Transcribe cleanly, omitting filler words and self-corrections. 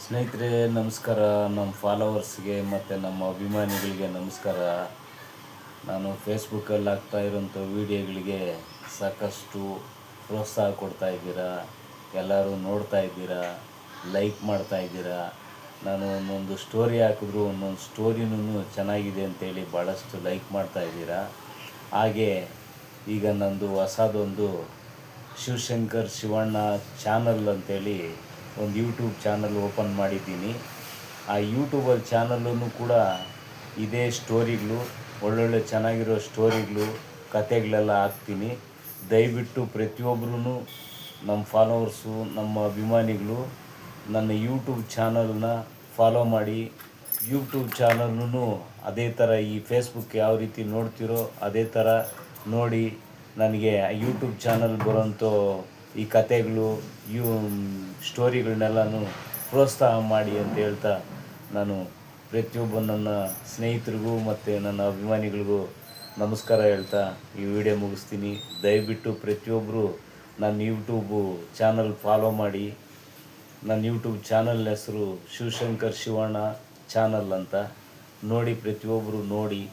ಸ್ನೇಹಿತರೆ ನಮಸ್ಕಾರ. ನಮ್ಮ ಫಾಲೋವರ್ಸ್ಗೆ ಮತ್ತು ನಮ್ಮ ಅಭಿಮಾನಿಗಳಿಗೆ ನಮಸ್ಕಾರ. ನಾನು ಫೇಸ್ಬುಕ್ಕಲ್ಲಿ ಹಾಕ್ತಾ ಇರೋಂಥ ವೀಡಿಯೋಗಳಿಗೆ ಸಾಕಷ್ಟು ಪ್ರೋತ್ಸಾಹ ಕೊಡ್ತಾ ಇದ್ದೀರಾ, ಎಲ್ಲರೂ ನೋಡ್ತಾ ಇದ್ದೀರಾ, ಲೈಕ್ ಮಾಡ್ತಾ ಇದ್ದೀರಾ. ನಾನು ಒಂದೊಂದು ಸ್ಟೋರಿ ಹಾಕಿದ್ರು ಒಂದೊಂದು ಸ್ಟೋರಿನೂ ಚೆನ್ನಾಗಿದೆ ಅಂತೇಳಿ ಭಾಳಷ್ಟು ಲೈಕ್ ಮಾಡ್ತಾ ಇದ್ದೀರಾ. ಹಾಗೆ ಈಗ ನಂದು ಹೊಸದೊಂದು ಶಿವಶಂಕರ್ ಶಿವಣ್ಣ ಚಾನಲ್ ಅಂತೇಳಿ ಒಂದು ಯೂಟ್ಯೂಬ್ ಚಾನಲ್ ಓಪನ್ ಮಾಡಿದ್ದೀನಿ. ಆ ಯೂಟ್ಯೂಬಲ್ಲಿ ಚಾನಲ್ಲೂ ಕೂಡ ಇದೇ ಸ್ಟೋರಿಗಳು, ಒಳ್ಳೊಳ್ಳೆ ಚೆನ್ನಾಗಿರೋ ಸ್ಟೋರಿಗಳು, ಕತೆಗಳೆಲ್ಲ ಹಾಕ್ತೀನಿ. ದಯವಿಟ್ಟು ಪ್ರತಿಯೊಬ್ಬರೂ ನಮ್ಮ ಫಾಲೋವರ್ಸು, ನಮ್ಮ ಅಭಿಮಾನಿಗಳು ನನ್ನ ಯೂಟ್ಯೂಬ್ ಚಾನಲ್ನ ಫಾಲೋ ಮಾಡಿ. ಯೂಟ್ಯೂಬ್ ಚಾನಲ್ನೂ ಅದೇ ಥರ ಈ ಫೇಸ್ಬುಕ್ ಯಾವ ರೀತಿ ನೋಡ್ತಿರೋ ಅದೇ ಥರ ನೋಡಿ ನನಗೆ ಯೂಟ್ಯೂಬ್ ಚಾನಲ್ ಬರೋಂಥ ಈ ಕತೆಗಳು ಸ್ಟೋರಿಗಳನ್ನೆಲ್ಲನೂ ಪ್ರೋತ್ಸಾಹ ಮಾಡಿ ಅಂತ ಹೇಳ್ತಾ ನಾನು ಪ್ರತಿಯೊಬ್ಬ ನನ್ನ ಸ್ನೇಹಿತರಿಗೂ ಮತ್ತು ನನ್ನ ಅಭಿಮಾನಿಗಳಿಗೂ ನಮಸ್ಕಾರ ಹೇಳ್ತಾ ಈ ವಿಡಿಯೋ ಮುಗಿಸ್ತೀನಿ. ದಯವಿಟ್ಟು ಪ್ರತಿಯೊಬ್ಬರು ನನ್ನ ಯೂಟ್ಯೂಬು ಚಾನಲ್ ಫಾಲೋ ಮಾಡಿ. ನನ್ನ ಯೂಟ್ಯೂಬ್ ಚಾನಲ್ ಹೆಸರು ಶಿವಶಂಕರ್ ಶಿವಣ್ಣ ಚಾನಲ್ ಅಂತ. ನೋಡಿ, ಪ್ರತಿಯೊಬ್ಬರು ನೋಡಿ.